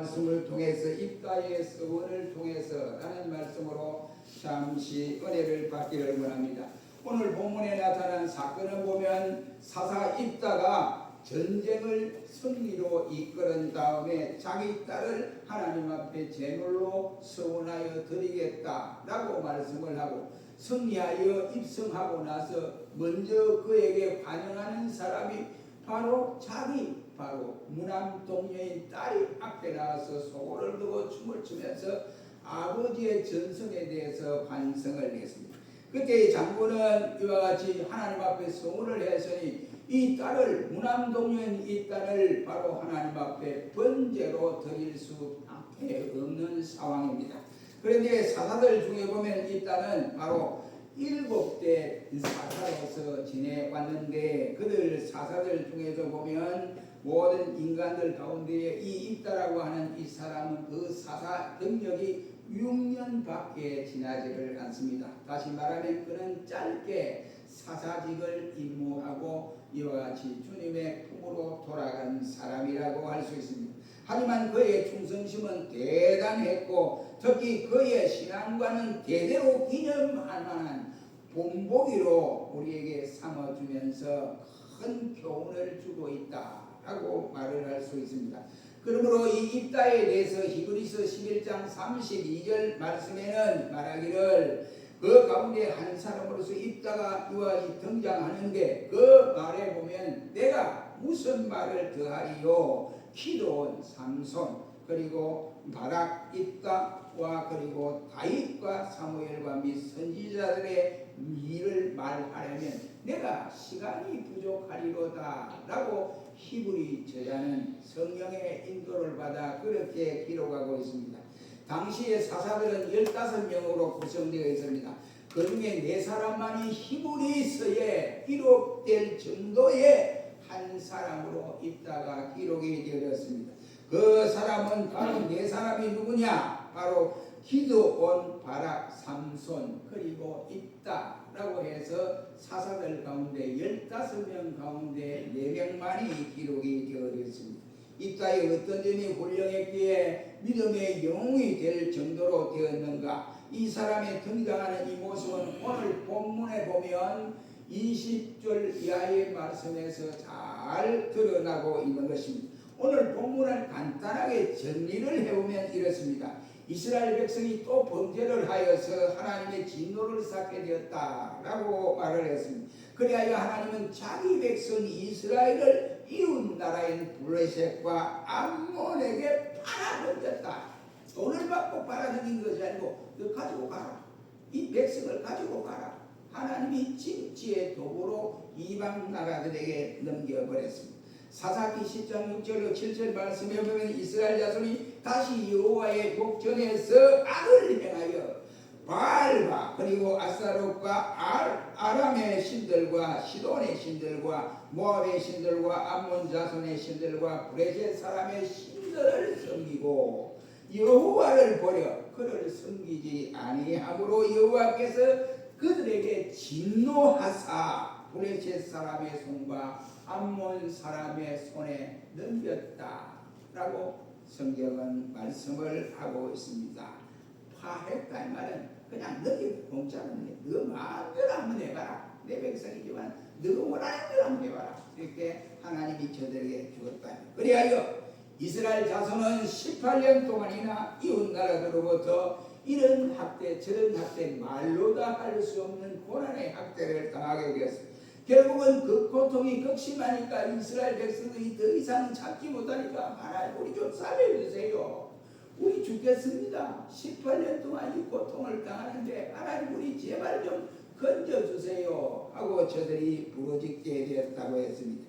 말씀을 통해서 입다의 서원을 통해서 라는 말씀으로 잠시 은혜를 받기를 원합니다. 오늘 본문에 나타난 사건을 보면 사사 입다가 전쟁을 승리로 이끌은 다음에 자기 딸을 하나님 앞에 제물로 서원하여 드리겠다라고 말씀을 하고 승리하여 입성하고 나서 먼저 그에게 반응하는 사람이 바로 무남 동료인 딸이 앞에 나와서 소고를 두고 춤을 추면서 아버지의 전성에 대해서 반성을 했습니다. 그때 장군은 이와 같이 하나님 앞에 서원을 했으니 이 딸을 무남 동료인 이 딸을 바로 하나님 앞에 번제로 드릴 수밖에 없는 상황입니다. 그런데 사사들 중에 보면 이 딸은 바로 7대 사사로서 지내왔는데 그들 사사들 중에서 보면 모든 인간들 가운데 이 입다라고 하는 이 사람은 그 사사 능력이 6년밖에 지나지를 않습니다. 다시 말하면 그는 짧게 사사직을 임무하고 이와 같이 주님의 품으로 돌아간 사람이라고 할 수 있습니다. 하지만 그의 충성심은 대단했고 특히 그의 신앙과는 대대로 기념할 만한 본보기로 우리에게 삼아주면서 큰 교훈을 주고 있다라고 말을 할 수 있습니다. 그러므로 이 입다에 대해서 히브리서 11장 32절 말씀에는 말하기를 그 가운데 한 사람으로서 입다가 이와 같이 등장하는데 그 말에 보면 내가 무슨 말을 더하리요? 기도원, 삼손, 그리고 바락, 입다와 그리고 다윗과 사무엘과 및 선지자들의 일을 말하려면 내가 시간이 부족하리로다 라고 히브리 저자는 성령의 인도를 받아 그렇게 기록하고 있습니다. 당시의 사사들은 15명으로 구성되어 있습니다. 그 중에 4사람만이 히브리서에 기록될 정도의 한 사람으로 있다가 기록이 되었습니다. 그 사람은 바로 4사람이 누구냐? 바로 기드온, 바락, 삼손, 그리고 입다라고 해서 사사들 가운데 15명 가운데 4명만이 기록이 되어졌습니다. 입다의 어떤 점이 훌륭했기에 믿음의 영웅이 될 정도로 되었는가? 이 사람의 등장하는 이 모습은 오늘 본문에 보면 20절 이하의 말씀에서 잘 드러나고 있는 것입니다. 오늘 본문을 간단하게 정리를 해보면 이렇습니다. 이스라엘 백성이 또 범죄를 하여서 하나님의 진노를 쌓게 되었다라고 말을 했습니다. 그리하여 하나님은 자기 백성 이스라엘을 이웃 나라인 블레셋과 암몬에게 팔아넘겼다. 돈을 받고 팔아넘긴 것이 아니고 너 가지고 가라. 이 백성을 가지고 가라. 하나님이 진지의 도구로 이방 나라들에게 넘겨버렸습니다. 사사기 10장 6절로 7절 말씀에 보면 이스라엘 자손이 다시 여호와의 목전에서 악을 행하여 바알과 그리고 아스타롯과 아람의 신들과 시돈의 신들과 모압의 신들과 암몬 자손의 신들과 브레셋 사람의 신들을 섬기고 여호와를 버려 그를 섬기지 아니함으로 여호와께서 그들에게 진노하사 브레셋 사람의 손과 암몬 사람의 손에 넘겼다라고 성경은 말씀을 하고 있습니다. 파했다 이 말은 그냥 너희 공짜는 너 마음대로 한번 해봐라. 내 백성이지만 너가 원하는 대로 한번 해봐라. 이렇게 하나님이 저들에게 주었다. 그리하여 이스라엘 자손은 18년 동안이나 이웃 나라들로부터 이런 학대 저런 학대 말로 다 할 수 없는 고난의 학대를 당하게 되었습니다. 결국은 그 고통이 극심하니까 이스라엘 백성들이 더 이상 참지 못하니까 하나님 우리 좀 살려주세요. 우리 죽겠습니다. 18년 동안 이 고통을 당하는데 하나님 우리 제발 좀 건져주세요 하고 저들이 부르짖게 되었다고 했습니다.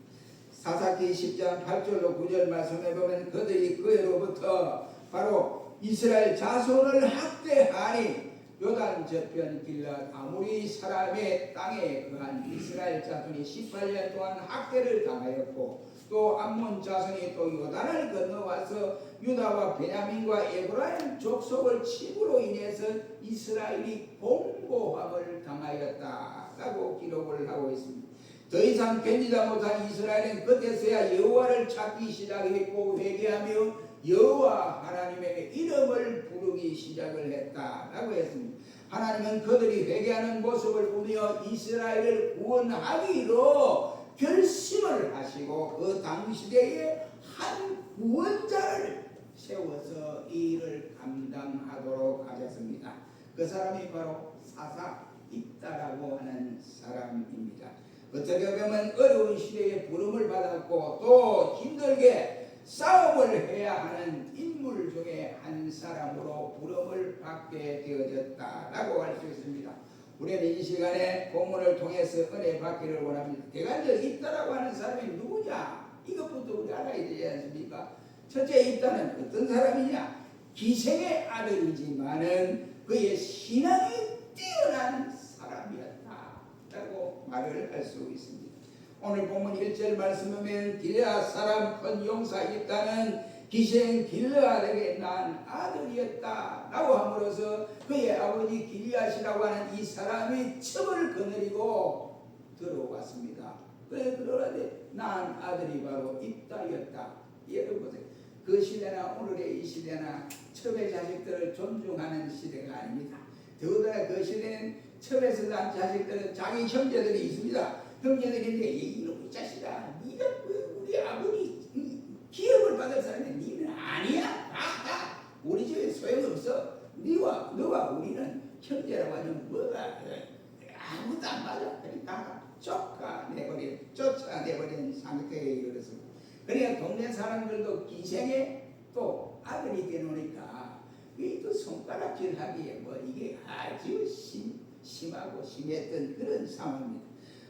사사기 10장 8절로 9절 말씀해 보면 그들이 그로부터 바로 이스라엘 자손을 학대하니 요단 저편 길랏 아모리 사람의 땅에 거한 이스라엘 자손이 18년 동안 학대를 당하였고 또 암몬 자손이 또 요단을 건너와서 유다와 베냐민과 에브라임 족속을 침으로 인해서 이스라엘이 공고함을 당하였다라고 기록을 하고 있습니다. 더 이상 견디다 못한 이스라엘은 그때서야 여호와를 찾기 시작했고 회개하며 여호와 하나님의 이름을 부르기 시작을 했다라고 했습니다. 하나님은 그들이 회개하는 모습을 보며 이스라엘을 구원하기로 결심을 하시고 그 당시대에 한 구원자를 세워서 이 일을 감당하도록 하셨습니다. 그 사람이 바로 사사 입다라고 하는 사람입니다. 어떻게 보면 어려운 시대에 부름을 받았고 또 힘들게 싸움을 해야 하는 인물 중에 한 사람으로 부름을 받게 되어졌다라고 할 수 있습니다. 우리는 이 시간에 본문을 통해서 은혜 받기를 원합니다. 대간절 입다라고 하는 사람이 누구냐? 이것부터 우리 알아야 되지 않습니까? 첫째 입다는 어떤 사람이냐? 기생의 아들이지만은 그의 신앙이 뛰어난 사람이었다라고 말을 할 수 있습니다. 오늘 본문 1절 말씀 보면 길르앗 사람 큰 용사 입다는 기생 길르앗에게 난 아들이었다라고 함으로써 그의 아버지 길르앗이라고 하는 이 사람이 첩을 거느리고 들어왔습니다. 그래 들어가는데 난 아들이 바로 입다였다. 예를 보세요. 그 시대나 오늘의 이 시대나 첩의 자식들을 존중하는 시대가 아닙니다. 더군다나 그 시대는 첩에서 난 자식들은 자기 형제들이 있습니다. 형제들인데 이놈의 자식아, 네가 우리 아버지 기업을 받을 사람이 니는 아니야. 우리 집에 소용없어. 너와 우리는 형제라고 하면 뭐가 아무것도 안 맞아. 그러니까 쫓아내버린 상태에 이르렀습니다. 그러니까 동네 사람들도 기생에 또 아들이 되노니까 이게 또 손가락질하기에 뭐 이게 아주 심하고 심했던 그런 상황입니다.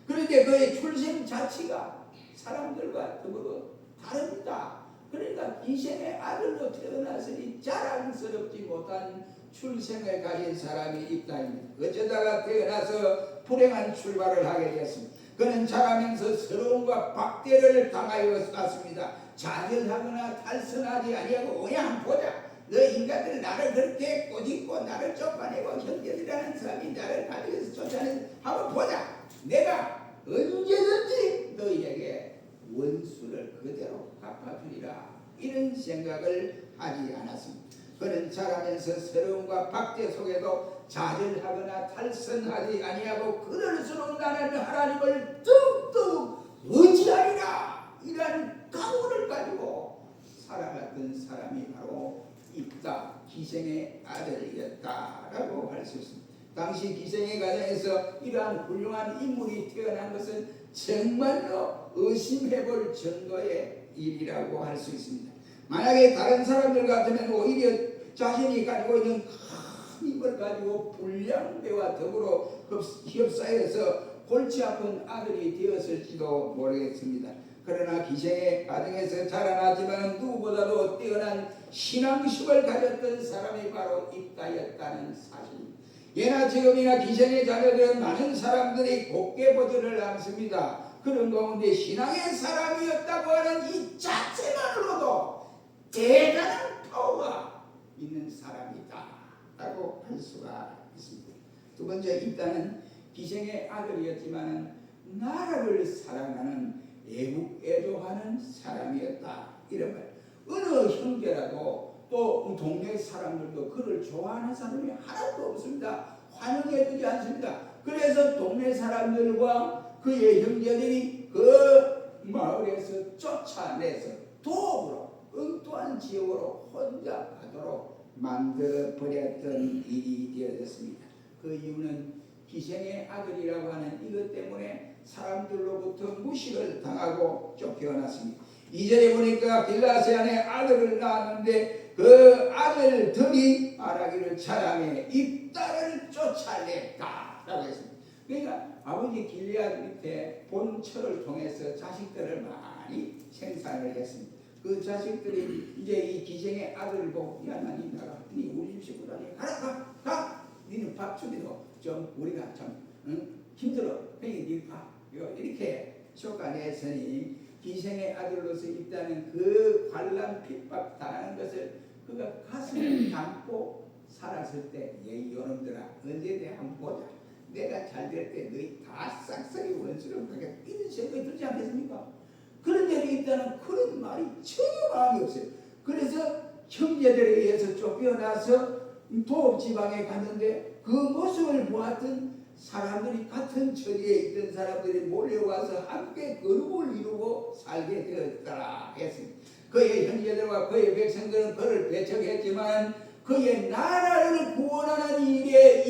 그런데 그의 출생 자체가 사람들과 더불어 다릅니다. 그러니까 기생의 아들로 태어났으니 자랑스럽지 못한 출생을 가진 사람이 있다입니다. 어쩌다가 태어나서 불행한 출발을 하게 되었습니다. 그는 자라면서 서러움과 박대를 당하여 왔습니다. 좌절하거나 탈선하지 아니하고 그냥 보자. 너 인간들 나를 그렇게 꼬집고 나를 쫓아내고 형제들이라는 사람이 나를 가지고서 쫓아내서 한번 보자. 내가 언제든지 너희에게 원수를 그대로 갚아주리라. 이런 생각을 하지 않았습니다. 그는 자라면서 서러움과 박대 속에도 좌절하거나 탈선하지 아니하고 그럴수록 나는 하나님을 더욱더욱 의지하리라. 이런 각오를 가지고 살아갔던 사람이 바로 입다 기생의 아들이었다라고 할 수 있습니다. 당시 기생의 가정에서 이러한 훌륭한 인물이 태어난 것은 정말로 의심해볼 정도의 일이라고 할 수 있습니다. 만약에 다른 사람들 같으면 오히려 자신이 가지고 있는 큰 힘을 가지고 불량배와 더불어 협사해서 골치 아픈 아들이 되었을지도 모르겠습니다. 그러나 기생의 가정에서 자라나지만 누구보다도 뛰어난 신앙심을 가졌던 사람이 바로 입다였다는 사실입니다. 예나 지금이나 기생의 자녀들은 많은 사람들이 곱게 보지를 않습니다. 그런 가운데 신앙의 사람이었다고 하는 이 자체만으로도 대단한 파워가 있는 사람이다 라고 할 수가 있습니다. 두 번째, 입다는 기생의 아들이었지만 나라를 사랑하는 애국애조하는 사람이었다. 이런 말. 어느 형제라도 또 동네 사람들도 그를 좋아하는 사람이 하나도 없습니다. 환영해주지 않습니다. 그래서 동네 사람들과 그의 형제들이 그 마을에서 쫓아내서 도읍으로 엉뚱한 지역으로 혼자 가도록 만들어버렸던 일이 되어졌습니다. 그 이유는 기생의 아들이라고 하는 이것 때문에 사람들로부터 무시를 당하고 쫓겨났습니다. 2절에 보니까 길르앗의 아내 아들을 낳았는데 그 아들들이 말하기를 자랑해 입다를 쫓아냈다라고 했습니다. 그러니까 아버지 길르앗 밑에 본처를 통해서 자식들을 많이 생산을 했습니다. 그 자식들이 이제 이 기생의 아들을 보고 야 나니 나가 니 우리 집 식구라니 가 니는 밥 주기도 좀 우리가 좀 힘들어 그러니 니 가 이렇게 쫓아냈으니 기생의 아들로서 있다는 그 관람 핍박 당하는 것을 그가 가슴을 담고 살았을 때 이놈들아 언제 한번 보자. 내가 잘 될 때 너희 다 싹싹이 원수를 하겠다. 이런 생각이 들지 않겠습니까? 그런 일이 있다는 그런 말이 전혀 마음이 없어요. 그래서 형제들에 의해서 쫓겨나서 도읍 지방에 갔는데 그 모습을 보았던 사람들이 같은 처지에 있던 사람들이 몰려와서 함께 거룩을 이루고 살게 되었더라 했습니다. 그의 형제들과 그의 백성들은 그를 배척했지만 그의 나라를 구원하는 일에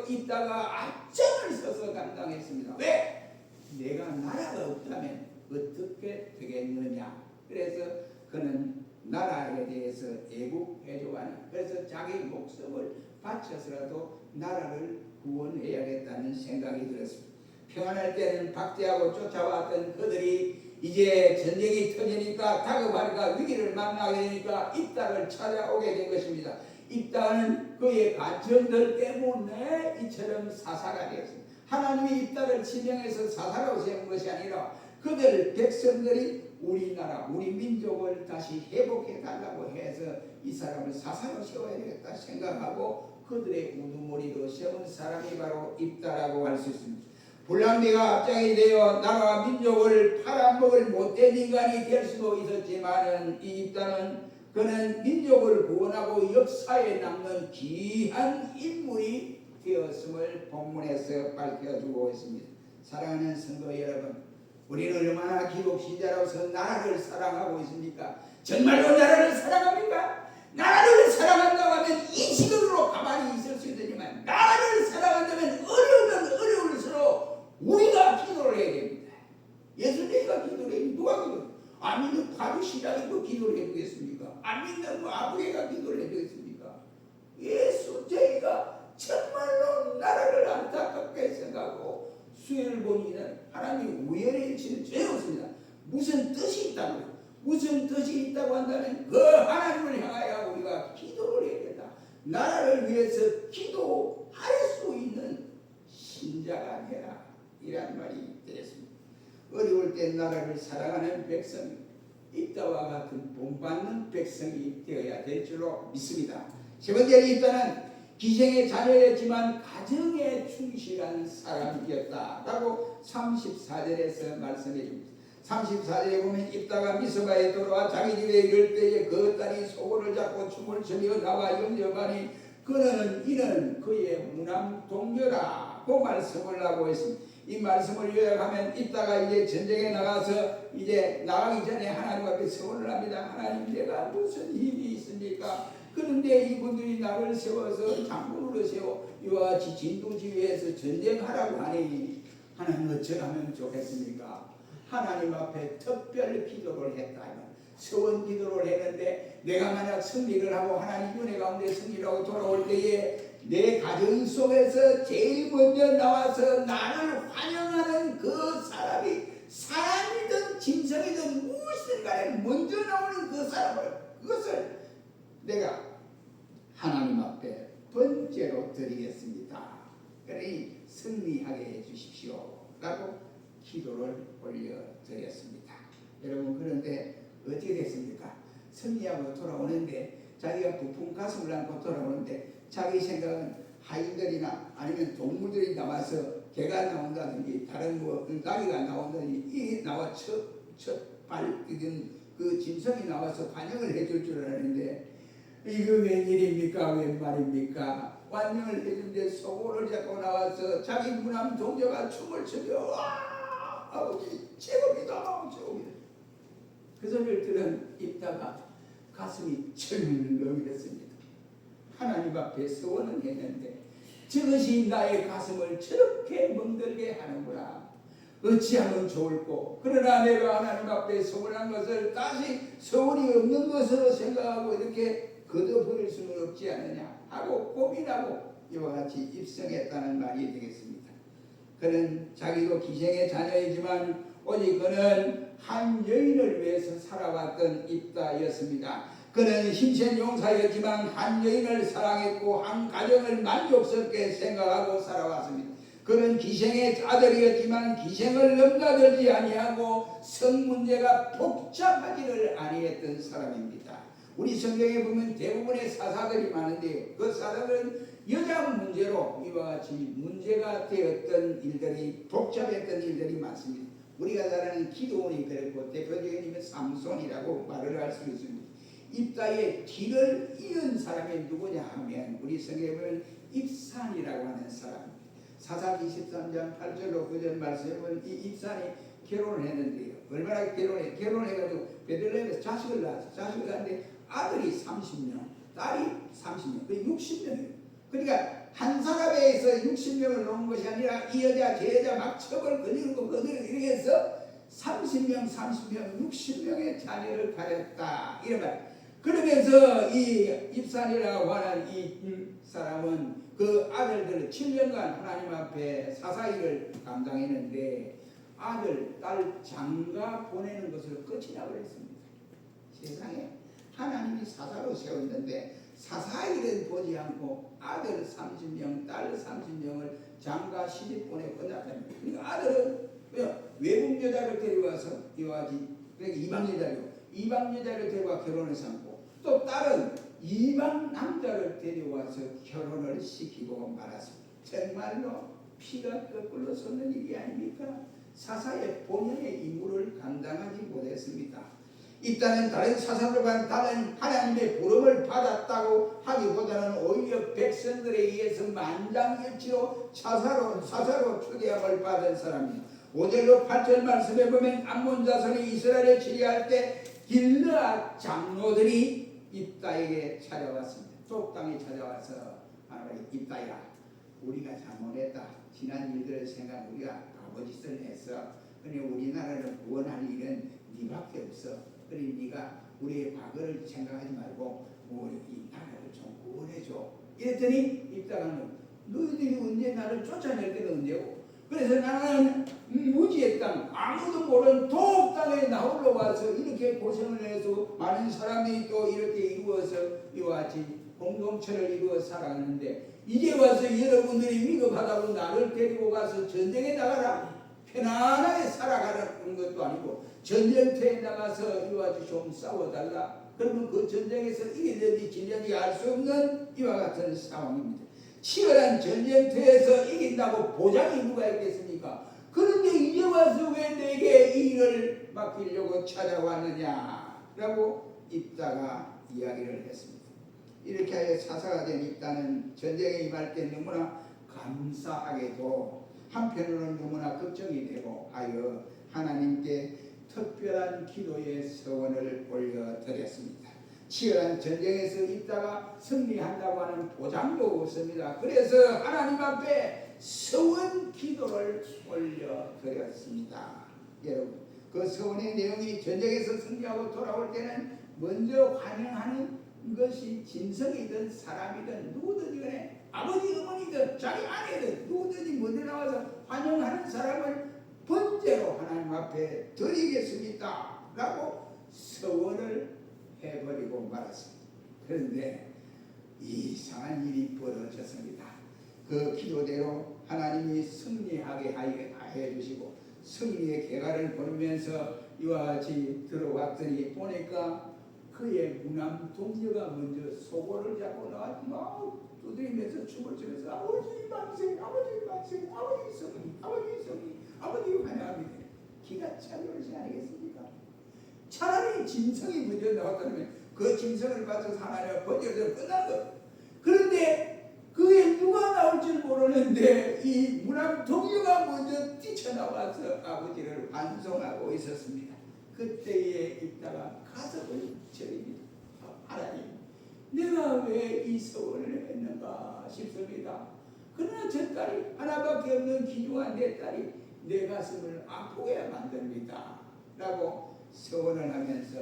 있다가 앞장을 서서 감당했습니다. 왜? 내가 나라가 없다면 어떻게 되겠느냐. 그래서 그는 나라에 대해서 애국해주고 그래서 자기 목숨을 바쳐서라도 나라를 구원해야겠다는 생각이 들었습니다. 평안할 때는 박대하고 쫓아왔던 그들이 이제 전쟁이 터지니까 다급하니까 위기를 만나게 되니까 입다를 찾아오게 된 것입니다. 입다는 그의 간청들 때문에 이처럼 사사가 되었습니다. 하나님이 입다를 지명해서 사사로 세운 것이 아니라 그들 백성들이 우리나라 우리 민족을 다시 회복해 달라고 해서 이 사람을 사사로 세워야 되겠다 생각하고 그들의 우두머리로 세운 사람이 바로 입다라고 할 수 있습니다. 불량배가 앞장이 되어 나라와 민족을 팔아먹을 못된 인간이 될 수도 있었지만은 이 입다는 그는 민족을 구원하고 역사에 남는 귀한 인물이 되었음을 본문에서 밝혀주고 있습니다. 사랑하는 성도 여러분, 우리는 얼마나 기독 신자로서 나라를 사랑하고 있습니까? 정말로 나라를 사랑합니까? 나라를 사랑한다고 하면 이 시간으로 가만히 있을 수 있지만 나라를 사랑한다면 어려우면 어려울수록 우리가 기도를 해야 됩니다. 예수님과 기도를 해야 됩니다. 누가 기도? 안 믿는 바리새인이 기도를 해주겠습니까? 안 믿는 아부개가 기도를 해주겠습니까? 예수 저희가 정말로 나라를 안타깝게 생각하고 수혜를 보니는 하나님이 우연의 일치는 전혀 없습니다. 무슨 뜻이 있다고요? 무슨 뜻이 있다고 한다면 그 하나님을 향하여 우리가 기도를 해야 된다. 나라를 위해서 기도할 수 있는 신자가 되라. 이란 말이 되겠습니다. 어려울 때 나라를 사랑하는 백성이 입다와 같은 본받는 백성이 되어야 될 줄로 믿습니다. 세 번째로 입다는 기생의 자녀였지만 가정에 충실한 사람이었다라고 34절에서 말씀해 줍니다. 34절에 보면 입다가 미스바에 돌아와 자기 집에 이를 때에 그 딸이 소고를 잡고 춤을 추며 나와 영접하니 이는 그의 무남 동료라고 말씀을 하고 있습니다. 이 말씀을 요약하면 입다가 이제 전쟁에 나가서 이제 나가기 전에 하나님 앞에 서원을 합니다. 하나님, 내가 무슨 힘이 있습니까? 그런데 이분들이 나를 세워서 장군으로 세워 이와 같이 진도지휘에서 전쟁하라고 하니 하나님 어쩌라면 좋겠습니까? 하나님 앞에 특별 기도를 했다. 서원 기도를 했는데 내가 만약 승리를 하고 하나님 은혜 가운데 승리를 하고 돌아올 때에 내 가정 속에서 제일 먼저 나와서 나를 환영하는 그 사람이 사람이든 짐승이든 무엇이든 간에 먼저 나오는 그 사람을 그것을 내가 하나님 앞에 번제로 드리겠습니다. 그러니 승리하게 해주십시오 라고 기도를 올려드렸습니다. 여러분, 그런데 어떻게 됐습니까? 승리하고 돌아오는데 자기가 부푼 가슴을 안고 돌아오는데 자기 생각은 하인들이나 아니면 동물들이 나와서 개가 나온다든지 다른 나귀가 나온다든지 이 나와 첫발 그 짐승이 나와서 환영을 해줄 줄 알았는데 이거 웬일입니까? 웬 말입니까? 환영을 해주는데 소고를 잡고 나와서 자기 무남 동료가 춤을 추며 와 아버지 최고입니다 최고입니다. 그 소리를 들은 입다가 가슴이 철렁했습니다. 하나님 앞에 서원은 했는데 저것이 나의 가슴을 저렇게 멍들게 하는구나. 어찌하면 좋을꼬. 그러나 내가 하나님 앞에 서원한 것을 다시 서원이 없는 것으로 생각하고 이렇게 거둬버릴 수는 없지 않느냐 하고 고민하고 이와 같이 입성했다는 말이 되겠습니다. 그는 자기도 기생의 자녀이지만 오직 그는 한 여인을 위해서 살아왔던 입다였습니다. 그는 힘센 용사였지만 한 여인을 사랑했고 한 가정을 만족스럽게 생각하고 살아왔습니다. 그는 기생의 아들이었지만 기생을 넘나들지 아니하고 성 문제가 복잡하지를 아니했던 사람입니다. 우리 성경에 보면 대부분의 사사들이 많은데 그 사사들은 여자 문제로 이와 같이 문제가 되었던 일들이 복잡했던 일들이 많습니다. 우리가 잘 아는 기도원이 그랬고 대표적인 힘은 삼손이라고 말을 할 수 있습니다. 입다의 뒤를 이은 사람이 누구냐 하면 우리 성경에 보면 입산이라고 하는 사람. 사사기 23장 8절로 9절 말씀에 보면 이 입산이 결혼을 했는데요. 얼마나 결혼해가지고 베들레헴에서 자식을 낳았어요. 자식을 낳았는데 아들이 30명, 딸이 30명, 그 60명이에요. 그러니까 한 사람에서 60명을 놓은 것이 아니라 이 여자 저 여자 막 척을 거느리고 이렇게 해서 30명, 60명의 자녀를 가졌다 이런 말. 그러면서 이 입산이라고 하는 이 사람은 그 아들들을 7년간 하나님 앞에 사사일을 감당했는데 아들, 딸 장가 보내는 것을 끝이 나버렸습니다. 세상에 하나님이 사사로 세웠는데 사사일은 보지 않고 아들 30명, 딸 30명을 장가 시집 보내 끝났답니다. 그러니까 아들은 외국 여자를 데려와서 이와지 그러니까 이방 여자를 데려와 결혼을 삼고 또 딸은 이방 남자를 데려와서 결혼을 시키고 말았습니다. 정말로 피가 거꾸로 솟는 일이 아닙니까? 사사의 본연의 임무를 감당하지 못했습니다. 일단은 다른 사사들과 다른 하나님의 부름을 받았다고 하기보다는 오히려 백성들에 의해서 만장일치로 사사로 추대함을 받은 사람입니다. 5절로 8절 말씀에 보면 암몬 자손이 이스라엘을 치리할 때 길르앗 장로들이 입다에게 찾아왔습니다. 족당에 찾아와서 입다야 우리가 잘못했다. 지난 일들을 생각 우리가 바보짓을 했어. 그러니 우리나라를 구원할 일은 네밖에 없어. 그러니 네가 우리의 과거를 생각하지 말고 우리 이 나라를 좀 구원해줘. 이랬더니 입다가 너희들이 언제 나를 쫓아낼 때는 언제고. 그래서 나는 무지의 땅 아무도 모르는 독 땅에 나홀로 와서 이렇게 고생을 해서 많은 사람이 또 이렇게 이루어서 이와 같이 공동체를 이루어 살아가는데 이제 와서 여러분들이 위급하다고 나를 데리고 가서 전쟁에 나가라 편안하게 살아가는 것도 아니고 전쟁터에 나가서 이와 같이 좀 싸워달라. 그러면 그 전쟁에서 이기든지 지든지 알 수 없는 이와 같은 상황입니다. 치열한 전쟁터에서 이긴다고 보장이 누가 있겠습니까? 그런데 이제 와서 왜 내게 이 일을 맡기려고 찾아왔느냐라고 입다가 이야기를 했습니다. 이렇게 하여 사사가 된 입다는 전쟁에 임할 때 너무나 감사하게도 한편으로는 너무나 걱정이 되고 하여 하나님께 특별한 기도의 서원을 올려드렸습니다. 치열한 전쟁에서 있다가 승리한다고 하는 보장도 없습니다. 그래서 하나님 앞에 서원 기도를 올려드렸습니다. 여러분, 그 서원의 내용이 전쟁에서 승리하고 돌아올 때는 먼저 환영하는 것이 짐승이든 사람이든 누구든지 간에 아버지 어머니든 자기 아내든 누구든지 먼저 나와서 환영하는 사람을 번제로 하나님 앞에 드리겠습니다 라고 서원을 해버리고 말았습니다. 그런데 이상한 일이 벌어졌습니다. 그 기도대로 하나님이 승리하게 해주시고 승리의 계가를 보면서 이와 같이 들어왔더니 보니까 그의 무남 동료가 먼저 소고를 잡고 나와서 막 두드리면서 춤을 추면서 아버지 만세 아버지 만세 아버지 승리 아버지 승리 아버지 환영합니다. 기가 찬 것이 아니겠습니까? 차라리 짐승이 먼저 나왔다면 그 짐승을 봐서 하나님의 번제로 끝난 것. 그런데 그게 누가 나올 줄 모르는데 이 무남 동료가 먼저 뛰쳐나와서 아버지를 환송하고 있었습니다. 그때에 있다가 가슴을 저립니다. 하나님, 내가 왜 이 서원을 했는가 싶습니다. 그러나 저 딸이 하나밖에 없는 귀중한 내 딸이 내 가슴을 아프게 만듭니다. 라고 서원을 하면서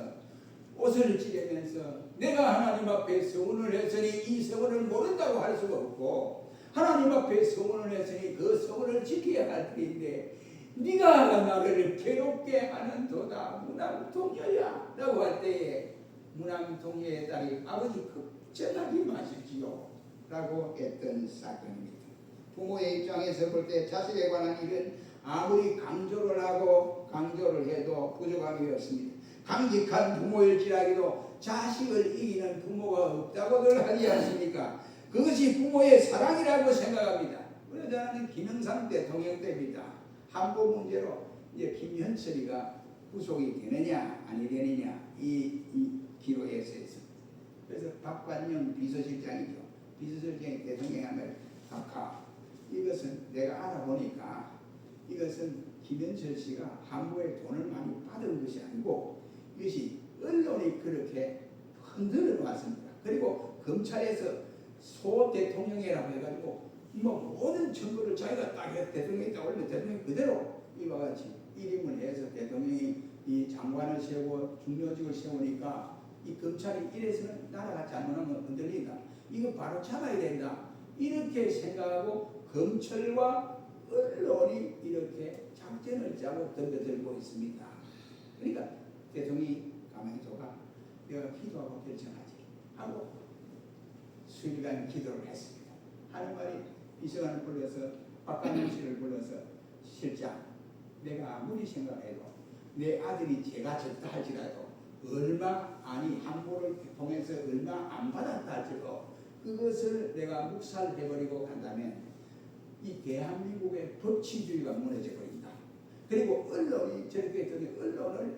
옷을 찌르면서 내가 하나님 앞에 서원을 했으니 이 서원을 모른다고 할 수가 없고 하나님 앞에 서원을 했으니 그 서원을 지켜야 할 터인데 네가 나를 괴롭게 하는 도다 무남동녀야 라고 할 때에 무남동녀의 딸이 아버지 걱정하지 마십시오 라고 했던 사건입니다. 부모의 입장에서 볼 때 자식에 관한 일은 아무리 강조를 하고 강조를 해도 부족함이 없습니다. 강직한 부모일지라도 자식을 이기는 부모가 없다고들 하지 않습니까? 그것이 부모의 사랑이라고 생각합니다. 그러자는 김영삼 대통령 때입니다. 한보 문제로 이제 김현철이가 구속이 되느냐 아니 되느냐 이 기로에서 했습니다. 그래서 박관영 비서실장이죠. 비서실장이 대통령함을 각하. 이것은 내가 알아보니까 이것은 김현철 씨가 한국에 돈을 많이 받은 것이 아니고 이것이 언론이 그렇게 흔들어 왔습니다. 그리고 검찰에서 소 대통령이라고 해가지고 뭐 모든 정보를 자기가 딱 대통령이 딱 올리면 대통령이 그대로 이와 같이 일임을 해서 대통령이 이 장관을 세우고 중요직을 세우니까 이 검찰이 이래서는 나라가 잘못하면 흔들린다. 이거 바로 잡아야 된다. 이렇게 생각하고 검찰과 언론이 이렇게 작전을 짜고 덤벼들고 있습니다. 그러니까 대통령이 가만히 둬가 내가 기도하고 결정하지 하고 수일간 기도를 했습니다. 하는 말이 비서관을 불러서 박관영 씨를 불러서 실장 내가 아무리 생각해도 내 아들이 죄가 졌다 할지라도 얼마 아니 항보를 통해서 얼마 안 받았다 할지라도 그것을 내가 묵살해버리고 간다면 이 대한민국의 법치주의가 무너져 버린다. 그리고 언론이 저렇게 했더니 언론을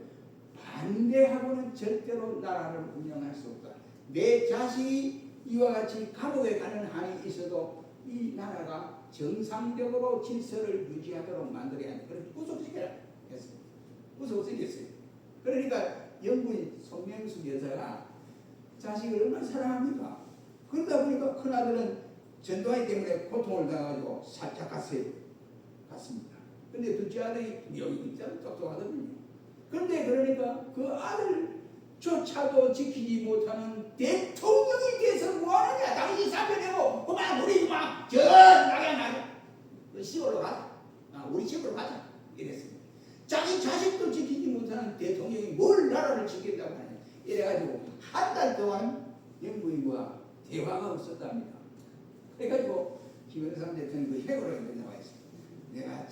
반대하고는 절대로 나라를 운영할 수 없다. 내 자식이 이와 같이 감옥에 가는 한이 있어도 이 나라가 정상적으로 질서를 유지하도록 만들어야 한다. 그래서 구속시켜라 했습니다. 구속시켰어요. 그러니까 영부인 송명숙 여사가 자식을 얼마나 사랑합니까? 그러다 보니까 큰아들은 전두환 때문에 고통을 당해가지고 살짝 갔습니다. 근데 둘째 아들이 여기 똑똑하거든요. 그런데 그러니까 그 아들조차도 지키지 못하는 대통령이 돼서 뭐하느냐. 당신이 사표내고 그만 우리 그만 나가 시골로 가자. 우리 집으로 가자. 이랬습니다. 자기 자식도 지키지 못하는 대통령이 뭘 나라를 지킨다고 하냐. 이래가지고 한 달 동안 영부인과 대화가 없었답니다. 그래가지고 김영삼 대통령 그 해고를 나와 있습니다. 내가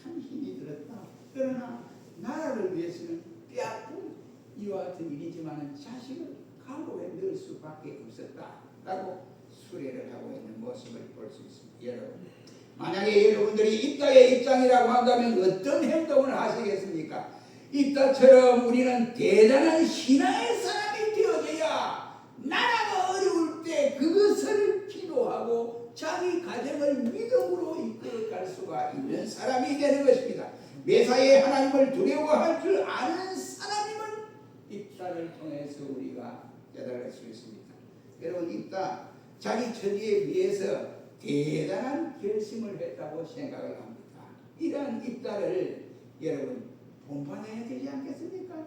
참 힘이 들었다. 그러나 나라를 위해서는 뼈아픈 이와 같은 일이지만 자식을 감옥에 넣을 수밖에 없었다라고 수레를 하고 있는 모습을 볼 수 있습니다. 여러분, 만약에 여러분들이 입다의 입장이라고 한다면 어떤 행동을 하시겠습니까? 입다처럼 우리는 대단한 신앙의 사람이 되어져야 나라가 어려울 때 그것을 기도하고 자기 가정을 믿음으로 이끌어갈 수가 있는 사람이 되는 것입니다. 매사에 하나님을 두려워할 줄 아는 사람임을 입다를 통해서 우리가 깨달을 수 있습니다. 여러분, 입다 자기 처지에 비해서 대단한 결심을 했다고 생각을 합니다. 이러한 입다를 여러분 본받아야 되지 않겠습니까?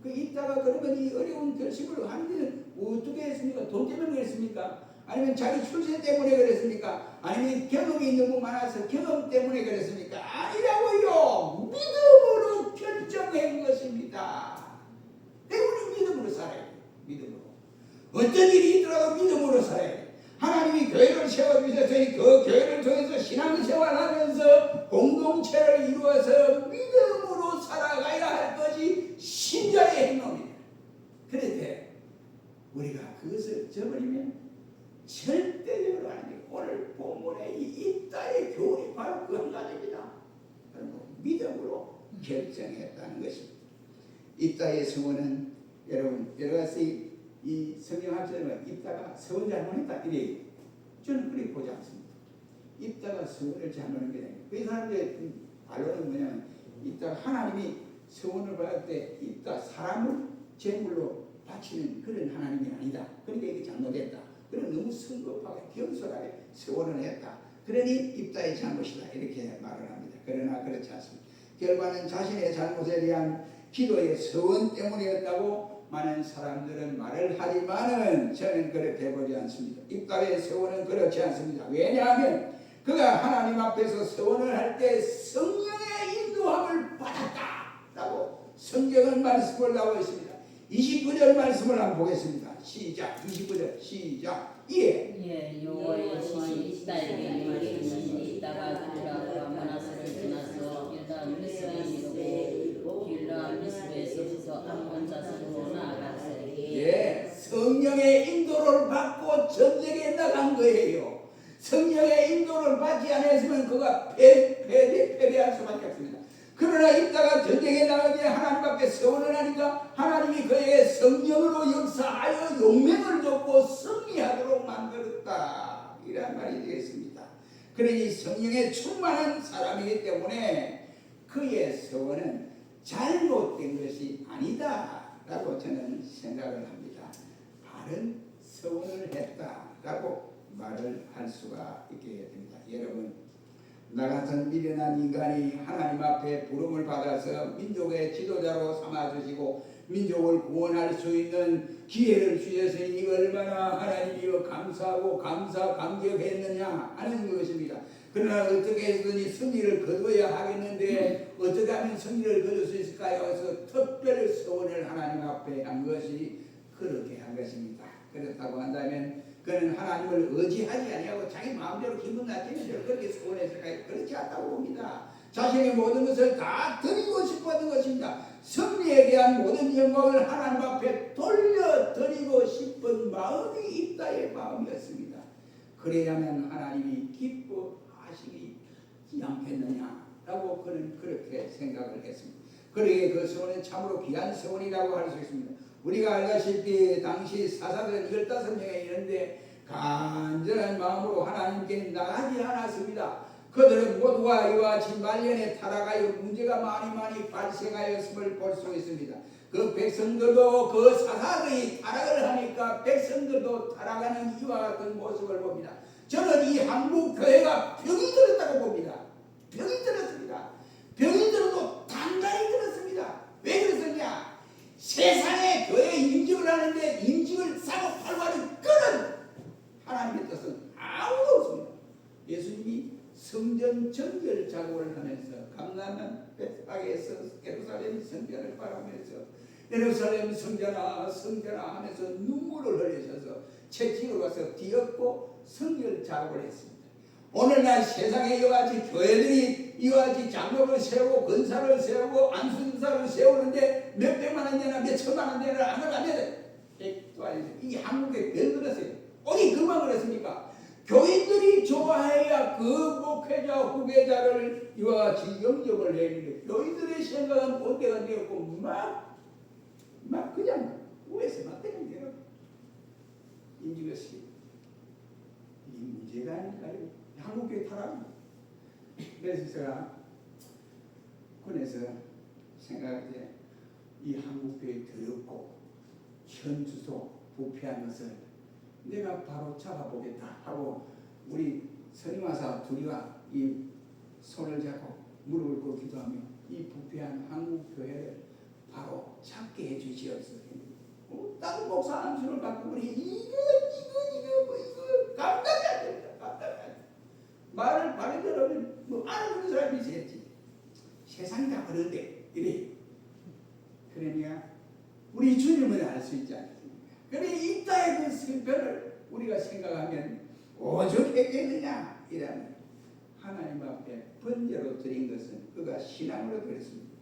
그 입다가 그러면 이 어려운 결심을 하는데 어떻게 했습니까? 돈 때문에 그랬습니까? 아니면 자기 출세 때문에 그랬습니까? 아니면 경험이 너무 많아서 경험 때문에 그랬습니까? 아니라고요. 믿음으로 결정한 것입니다. 우리 믿음으로 살아야 돼요. 믿음으로. 어떤 일이 있더라도 믿음으로 살아야 돼요. 하나님이 교회를 세워주셨으니 그 교회를 통해서 신앙생활하면서 공동체를 이루어서 믿음으로 살아가야 할 것이 신자의 행동입니다. 그런데 우리가 그것을 저버리면 절대적으로 안 돼요. 오늘 본문의 이 입다의 교훈이 바로 그 한 가지입니다. 그리고 믿음으로 결정했다는 것입니다. 입다의 서원은 여러분 여러 가지 이 성경학자들은 입다가 서원 잘못했다 이래요. 저는 그렇게 보지 않습니다. 입다가 서원을 잘못한 게 아니에요. 그 사람들의 반론은 뭐냐면 입다가 하나님이 서원을 받을 때 입다 사람을 제물로 바치는 그런 하나님이 아니다. 그러니까 이게 잘못했다. 그럼 너무 성급하게 겸손하게 서원을 했다. 그러니 입다의 잘못이다. 이렇게 말을 합니다. 그러나 그렇지 않습니다. 결과는 자신의 잘못에 대한 기도의 서원 때문이었다고 많은 사람들은 말을 하지만은 저는 그렇게 보지 않습니다. 입다의 서원은 그렇지 않습니다. 왜냐하면 그가 하나님 앞에서 서원을 할 때 성령의 인도함을 받았다라고 성경은 말씀을 하고 있습니다. 29절 말씀을 한번 보겠습니다. 시작. 29절 시작. 예, 여호와의 신이 입다에게 이르시니 입다가 그들하고 아마나스를 지나서 길르앗 미스베에 이르고 길르앗 미스베에서부터 암몬 자손으로 나아가세. 예, 성령의 인도를 받고 전쟁에 나간 거예요. 성령의 인도를 받지 않았으면 그가 패배할 수밖에 없습니다. 그러나 입다가 전쟁에 나가게 하나님 앞에 서원을 하니까 하나님이 그에게 성령으로 역사하여 용맹을 줬고 승리하도록 만들었다. 이란 말이 되겠습니다. 그러니 성령에 충만한 사람이기 때문에 그의 서원은 잘못된 것이 아니다 라고 저는 생각을 합니다. 바른 서원을 했다라고 말을 할 수가 있게 됩니다. 여러분, 나 같은 미련한 인간이 하나님 앞에 부름을 받아서 민족의 지도자로 삼아주시고 민족을 구원할 수 있는 기회를 주셨으니 얼마나 하나님이여 감사하고 감격했느냐 하는 것입니다. 그러나 어떻게 해서든지 승리를 거둬야 하겠는데 어떻게 하면 승리를 거둘 수 있을까요? 그래서 특별 서원을 하나님 앞에 한 것이 그렇게 한 것입니다. 그렇다고 한다면 그는 하나님을 의지하지 아니하고 자기 마음대로 기분 나쁘는 대로 그렇게 서원했을까요? 그렇지 않다고 봅니다. 자신의 모든 것을 다 드리고 싶었던 것입니다. 승리에 대한 모든 영광을 하나님 앞에 돌려드리고 싶은 마음이 입다의 마음이었습니다. 그래야만 하나님이 기뻐하시지 않겠느냐라고 그는 그렇게 생각을 했습니다. 그러기에 그 서원은 참으로 귀한 서원이라고 할 수 있습니다. 우리가 알다시피 당시 사사들은 15명이 있는데 간절한 마음으로 하나님께 나가지 않았습니다. 그들은 모두가 이와 같이 말년에 타락하여 문제가 많이 발생하였음을 볼 수 있습니다. 그 백성들도 그 사사들이 타락을 하니까 백성들도 타락하는 이와 같은 모습을 봅니다. 저는 이 한국 교회가 병이 들었다고 봅니다. 병이 들었습니다. 병이 들어도 단단히 들었습니다. 왜 그랬느냐? 세상에 교회 임직을 하는데 임직을 사고 팔고 하는 그는 하나님의 뜻은 아무도 없습니다. 예수님이 성전 정결 작업을 하면서 감람한 베트박에서 예루살렘 성전을 바라보면서 예루살렘 성전아 성전아 하면서 눈물을 흘리셔서 채찍으로 가서 뒤엎고 성결 작업을 했습니다. 오늘날 세상에 이와 같이 교회들이 이와 같이 장로를 세우고 권사를 세우고 안수사를 세우는데 몇백만 원 되나 몇천만 원 되나 안 하면 이 한국에 별 그랬어요. 어디 그만 그랬습니까? 교인들이 좋아해야 그 목회자 후계자를 이와 같이 영접을 해는데 교인들의 생각은 온데가 되었고 막 그냥 우에서 막 그냥 되는 이것이 이 문제가 아닐까요? 한국교회 타락입니다. 그래서 제가 군에서 생각할 때 이 한국교회 더럽고 현주소 부패한 것을 내가 바로 잡아보겠다 하고 우리 선임하사 둘이와 이 손을 잡고 무릎을 꿇고 기도하며 이 부패한 한국교회를 바로 잡게 해주시옵소서. 다른 목사 안수를 받고 우리 이거 감당이 안 됩니다. 감당이 안 됩니다. 말을 바로 들으면 뭐 알아듣는 사람이 있어야지. 세상이 다 그런데 이래. 그러니까 우리 주님을 알 수 있지 않습니까? 그래 이따의 그 성편을 우리가 생각하면 오죽했겠느냐 이라는 하나님 앞에 번제로 드린 것은 그가 신앙으로 드렸습니다.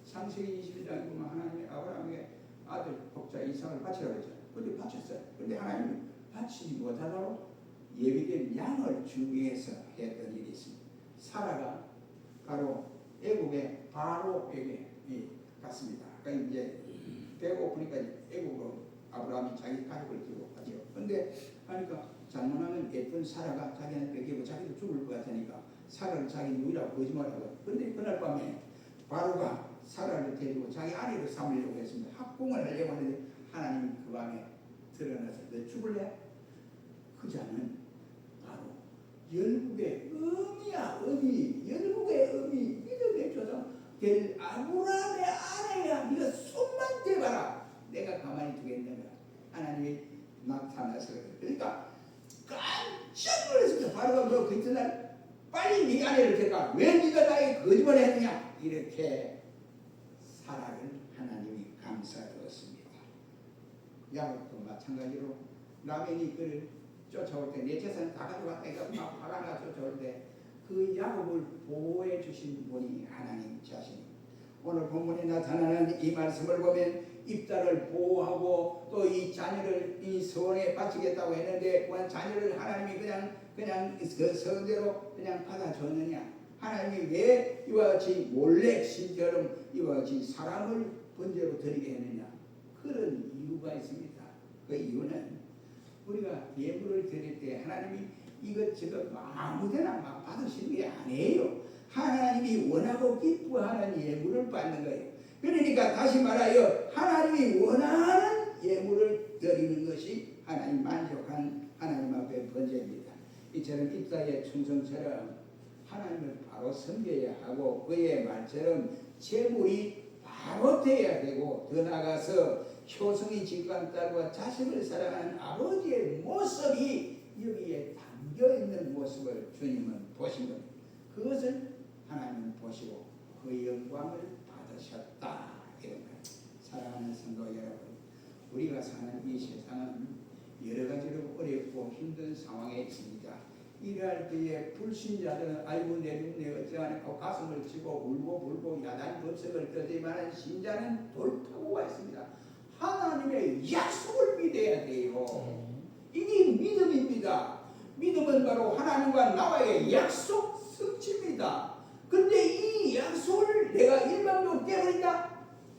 창세기 21장에 보면 하나님이 아브라함에게 아들 복자 이삭을 바치라고 했잖아요. 그런데 바쳤어요. 그런데 하나님이 바치지 못하도록 예비된 양을 주기 위해서 했던 일이 있습니다. 사라가 바로 애국의 바로에게 갔습니다. 그러니까 이제 배고프니까 애국으로 아브라함이 자기 가족을 두고 가죠. 그런데 하니까 잘못하면 예쁜 사라가 자기한테 뺏기고 자기도 죽을 것 같으니까 사라를 자기 누이라고 거짓말하고. 그런데 그날 밤에 바로가 사라를 데리고 자기 아내로 삼으려고 했습니다. 합궁을 하려고 하는데 하나님이 그 밤에 드러나서 너 죽을래? 그 자는 바로 열국의 의미야. 의미. 열국의 의미. 믿음의 조상 될 아브라함의 아내야. 네가 손만 대봐라. 내가 가만히 두겠는가. 하나님이 나타나서 그러니까 깜짝 놀랐습니다. 바로가 뭐 그 이튿날 빨리 네 아내를 데려가. 왜 네가 나에게 거짓말을 했느냐. 이렇게 사라를 하나님이 감싸주었습니다. 야곱도 마찬가지로 라벤이 그를 쫓아올 때 내 재산 다 가져갔다 이거 막 화가 나 쫓아올 때 그 야곱을 보호해 주신 분이 하나님 자신입니다. 오늘 본문에 나타나는 이 말씀을 보면 입다를 보호하고 또 이 자녀를 이 서원에 바치겠다고 했는데 그 자녀를 하나님이 그냥 그 서원대로 그냥 받아줬느냐? 하나님이 왜 이와 같이 몰래 신처럼 이와 같이 사람을 번제로 드리게 했느냐? 그런 이유가 있습니다. 그 이유는 우리가 예물을 드릴 때 하나님이 이것저것 아무데나 막 받으시는 게 아니에요. 하나님이 원하고 기뻐하는 예물을 받는 거예요. 그러니까 다시 말하여 하나님이 원하는 예물을 드리는 것이 하나님 만족한 하나님 앞에 번제입니다. 이처럼 입다의 충성처럼 하나님을 바로 섬겨야 하고 그의 말처럼 재물이 바로 돼야 되고 더 나아가서 효성이 직관 딸과 자식을 사랑하는 아버지의 모습이 여기에 담겨있는 모습을 주님은 보신 겁니다. 그것을 하나님은 보시고 그 영광을 받으셨다. 이런 거예요. 사랑하는 성도 여러분, 우리가 사는 이 세상은 여러 가지로 어렵고 힘든 상황에 있습니다. 일할 때에 불신자들은 아이고 내 어찌하니까 가슴을 치고 울고 불고 야단 법석을 떠지만 신자는 돌파구가 있습니다. 하나님의 약속을 믿어야 돼요. 이게 믿음입니다. 믿음은 바로 하나님과 나와의 약속 성취입니다. 근데 이 약속을 내가 일방적으로 깨버린다?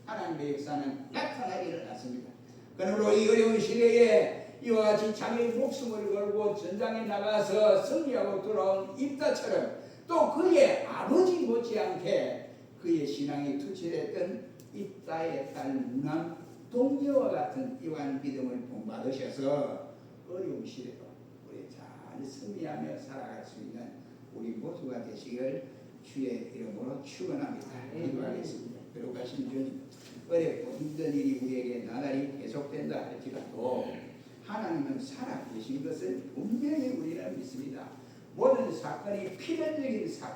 하나님의 역사는 나타나기를 않습니다. 그러므로 이 어려운 시대에 이와 같이 자기의 목숨을 걸고 전장에 나가서 승리하고 돌아온 입다처럼 또 그의 아버지 못지않게 그의 신앙이 투철했던 입다의 딸 무남 동료와 같은 이러한 믿음을 본받으셔서 어려운 시대도 우리 잘 승리하며 살아갈 수 있는 우리 모두가 되시길 주의 이름으로 축원합니다. 기도하겠습니다. 그리고 가신 주님, 어렵고 힘든 일이 우리에게 나날이 계속된다 할지라도 하나님은 살아계신 것을 분명히 우리는 믿습니다. 모든 사건이 필연적인 사건